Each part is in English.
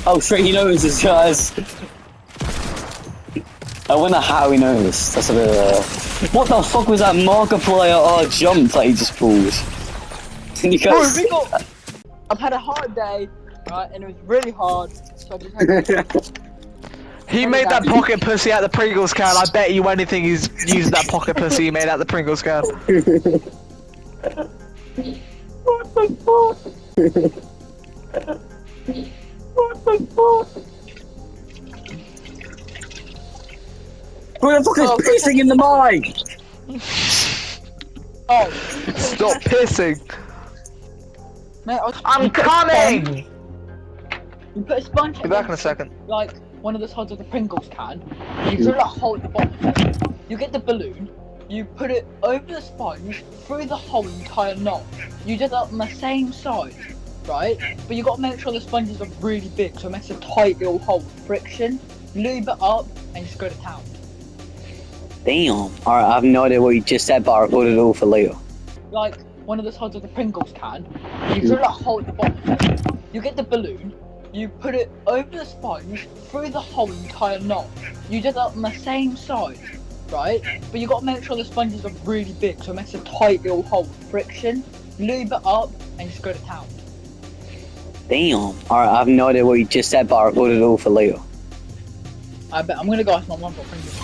Oh shit, he knows this, guys. I wonder how he knows. That's a bit What the fuck was that Markiplier jump that he just pulled? Can you guys... I've had a hard day, right, and it was really hard, so I just had He made that pocket pussy out the Pringles can. I bet you anything he's used that pocket pussy he made out the Pringles can. What the fuck? What the fuck? Who the fuck is pissing in the mic? Oh. Stop pissing. Mate, I'm coming! You put a sponge Be back in a second. like one of the sides of the Pringles can, you drill a hole at the bottom, you get the balloon, you put it over the sponge, through the whole entire knot. You did that on the same side, right? But you got to make sure the sponges are really big, so it makes a tight little hole with friction. Lube it up, and just go to town. Damn. Alright, I have no idea what you just said, but I recorded it all for later. Like one of the sides of the Pringles can, you drill a hole at the bottom, you get the balloon, you put it over the sponge, through the whole entire knot. You did that on the same side, right? But you got to make sure the sponges are really big, so it makes a tight little hole with friction. Lube it up, and just go to town. Damn. Alright, I have no idea what you just said, but I recorded it all for later. I bet I'm gonna go ask my mum for Pringles.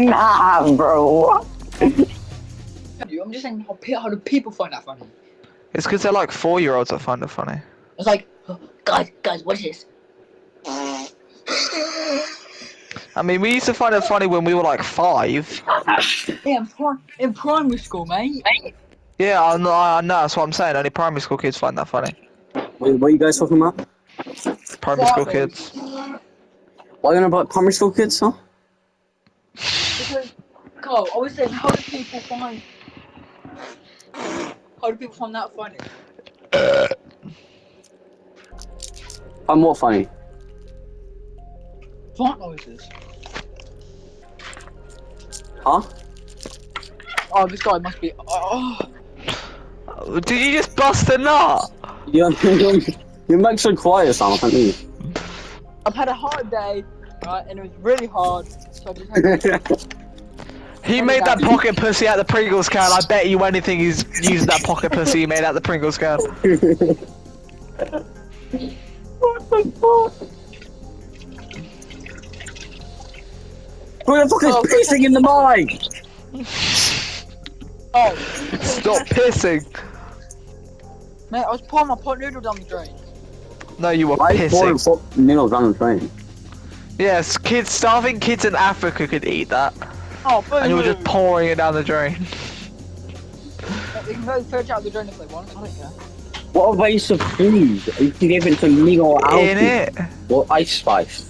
Nah, bro. I'm just saying how do people find that funny? It's because they're like 4-year-olds that find it funny. It's like, oh, guys, watch this. I mean, we used to find it funny when we were like 5. Yeah, in primary school, mate. Yeah, I know, that's what I'm saying. Only primary school kids find that funny. Wait, what are you guys talking about? Primary school kids. What are you on about primary school kids, huh? Because, Carl, I was saying, how do people find that funny? I'm more funny. Fart noises. Huh? Oh, this guy must be. Oh. Did you just bust a nut? You make so quiet, Sam. I can't hear you. I've had a hard day, right, and it was really hard, so I just had He made that pocket pussy out the Pringles can. I bet you anything he's used that pocket pussy he made out the Pringles can. What the fuck? Who the fuck is pissing in the mic? Oh. Stop pissing. Mate, I was pouring my pot noodle down the drain. No, you were I pissing. poured noodles down the drain. Yes, starving kids in Africa could eat that. Oh, boom. And you were just pouring it down the drain. They can go search out the drain if they want, I don't care. What a waste of food. You can give it to me or Alfie. In it? Well, Ice Spice.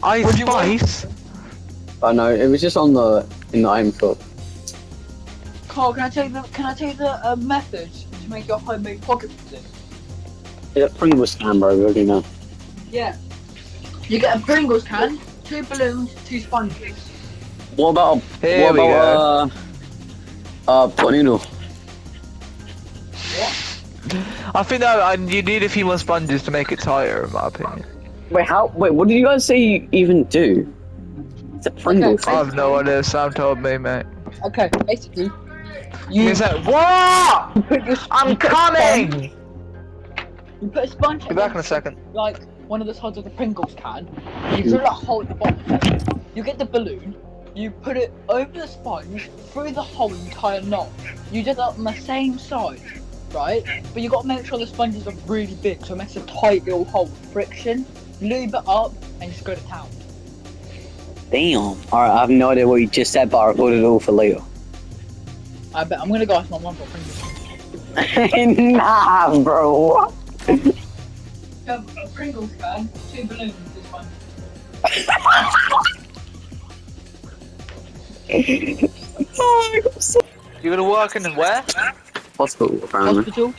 Ice Spice? Oh no, it was just in the item shop. Carl, can I tell you the method to make your homemade pocket pussy? It's a Pringles can, bro. We already know. Yeah. You get a Pringles can, 2 balloons, 2 sponges. What about pot noodle? What? I think that you need a few more sponges to make it tighter, in my opinion. Wait, what did you guys say you even do? It's a Pringles Okay. I have no idea. Sam told me, mate. Okay, basically, You said, what? you put your I'm coming! You put a sponge Be back in a second. like one of the sides of the Pringles can, you drill a hole at the bottom, you get the balloon, you put it over the sponge, through the whole entire knot. You did that on the same side, right? But you got to make sure the sponges are really big, so it makes a tight little hole with friction. Lube it up, and just go to town. Damn. Alright, I have no idea what you just said, but I recorded it all for later. I bet I'm gonna go ask my mum for Pringles. Nah, bro. A Pringles can, 2 balloons, this one. You're gonna work in where? Hospital, apparently. Hospital?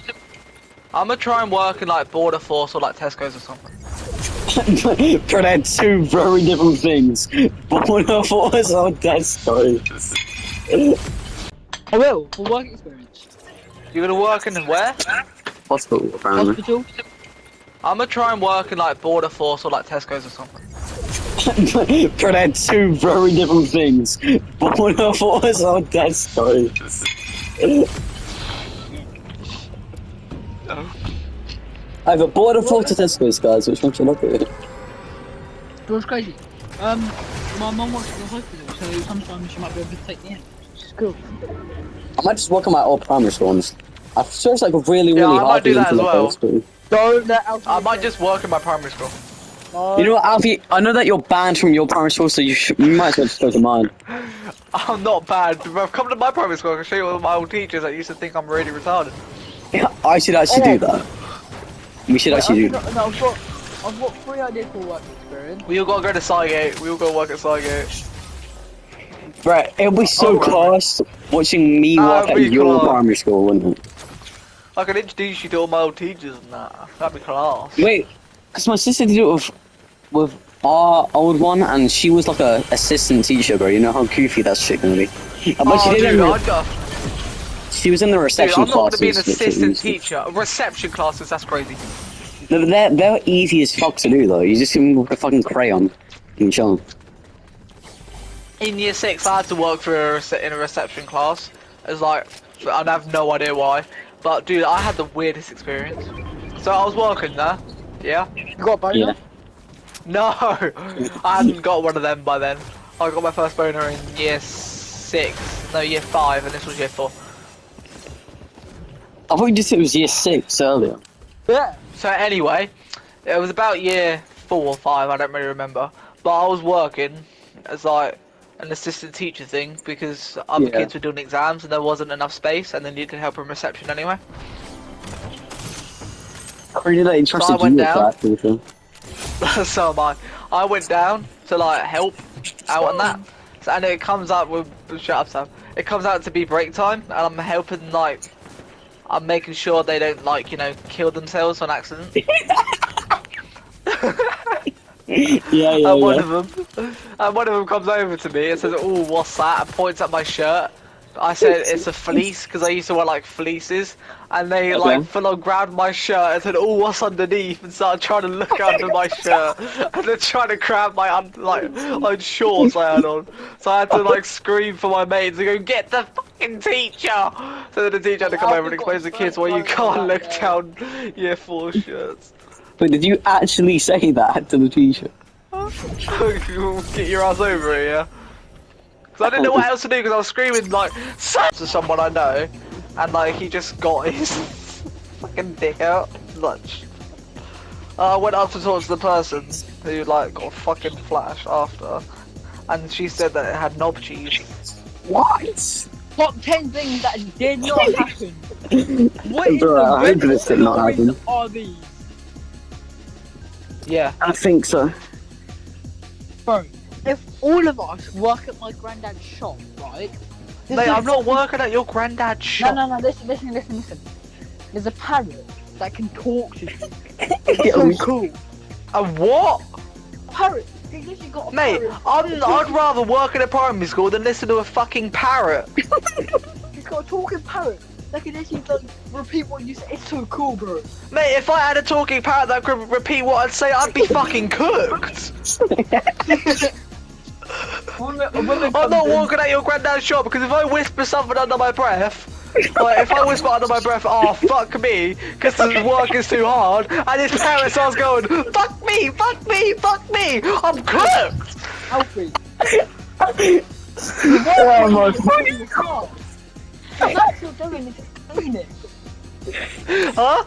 I'm gonna try and work in like Border Force or like Tesco's or something. But they're 2 very different things. Border Force or Tesco. I will, for work experience. You're gonna work in where? Hospital, apparently. Hospital? I'm gonna try and work in like Border Force or like Tesco's or something. But they're two very different things. Border Force or Tesco. Either Border Force or Tesco's, guys. Which one should I look at? It was crazy. My mum works at the hospital, so sometimes she might be able to take me in. Which is cool. I might just work on my old primary schools. I sure it's like really Yeah, I hard might to do get that into as the well. first school. Don't let Alfie. I might just work in my primary school. You know what, Alfie? I know that you're banned from your primary school, so you might as well just go to mine. I'm not bad. I've come to my primary school. I can show you all my old teachers that used to think I'm really retarded. Yeah, I should actually do that. We should actually do that. No, I've got 3 ideas for work experience. We all gotta go to Sygate. We all gotta work at Sygate. Right, it'll be so class watching me work at be your class. primary school, wouldn't it? I can introduce you to all my old teachers and that. That'd be class. Wait, because my sister did it with our old one, and she was like a assistant teacher, bro. You know how goofy that shit gonna be. But she did she was in the reception I'm not gonna be an classes, assistant teacher. Reception classes, that's crazy. They're easy as fuck to do though. You just give them like a fucking crayon and show 'em. In year 6, I had to work for in a reception class. It's like, I have no idea why. But dude, I had the weirdest experience. So I was working there, yeah? You got a boner? Yeah. No, I hadn't got one of them by then. I got my first boner in year 6, no year 5, and this was year 4. I thought you just said it was year 6 earlier. Yeah. So anyway, it was about year 4 or 5, I don't really remember. But I was working as like an assistant teacher thing because other kids were doing exams and there wasn't enough space and they needed help in reception anyway. I really like interested I went you with down. that, to be fair. So am I. I went down to like help out on that. So, and it comes up with shut up Sam. It comes out to be break time and I'm helping like I'm making sure they don't like, you know, kill themselves on accident. And one of them comes over to me and says, "Oh, what's that?" and points at my shirt. I said it's a fleece because I used to wear like fleeces, and they like full on grabbed my shirt and said, "Oh, what's underneath?" and started trying to look under my shirt, and then trying to grab my like shorts I had on. So I had to like scream for my mates and go, "Get the fucking teacher!" So then the teacher had to come over and explain to the kids why you can't look down year 4 shirts. But did you actually say that to the teacher? Get your ass over here, yeah? Because I didn't know what else to do because I was screaming like to someone I know, and like he just got his fucking dick out. Lunch. I went up to talk to the person who like got fucking flashed after, and she said that it had knob cheese. What? Top 10 things that did not happen. What in Bro, I hope the this did not happen. are these? Yeah. I think so. Bro, if all of us work at my granddad's shop, right? Mate, I'm not working at your granddad's shop. No, listen. There's a parrot that can talk to you. Yeah, It's so cool. A what? Parrot. He's literally got a Mate, parrot. I'd rather work in a primary school than listen to a fucking parrot. He's got a talking parrot. That can literally like, repeat what you say. It's so cool, bro. Mate, if I had a talking parrot that could repeat what I'd say, I'd be fucking cooked. I'm not walking at your granddad's shop because if I whisper something under my breath, like if I whisper under my breath, "Oh fuck me," because the work is too hard, and his parent starts going, "Fuck me, fuck me, fuck me," I'm cooked. Alfie. Oh my fucking God. That's what you're doing is cleaning. Huh?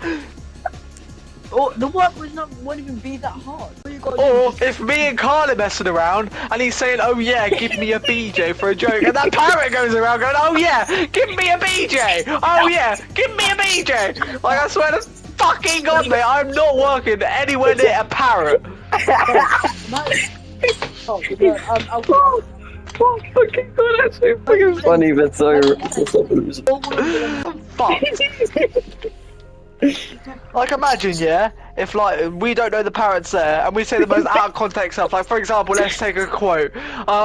Oh, the work won't even be that hard. All you gotta do Or is if me and Carl are messing around and he's saying, "Oh yeah, give me a BJ for a joke," and that parrot goes around going, "Oh yeah, give me a BJ! Oh yeah, give me a BJ!" Like I swear to fucking God, mate, I'm not working anywhere near a parrot. Oh fucking god, that's so fucking funny, but so... I'm fucked. Like imagine, yeah, if like we don't know the parrot's there and we say the most out of context stuff. Like for example, let's take a quote.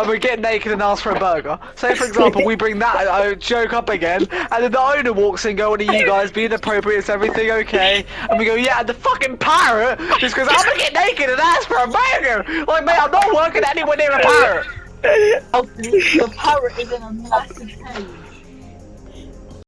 We get naked and ask for a burger. Say for example, we bring that joke up again, and then the owner walks in, going, "Are you guys being appropriate? Is everything okay?" And we go, "Yeah." And the fucking parrot just goes, "I'm gonna get naked and ask for a burger." Like, mate, I'm not working anywhere near a parrot. Oh, the parrot is in a massive cage.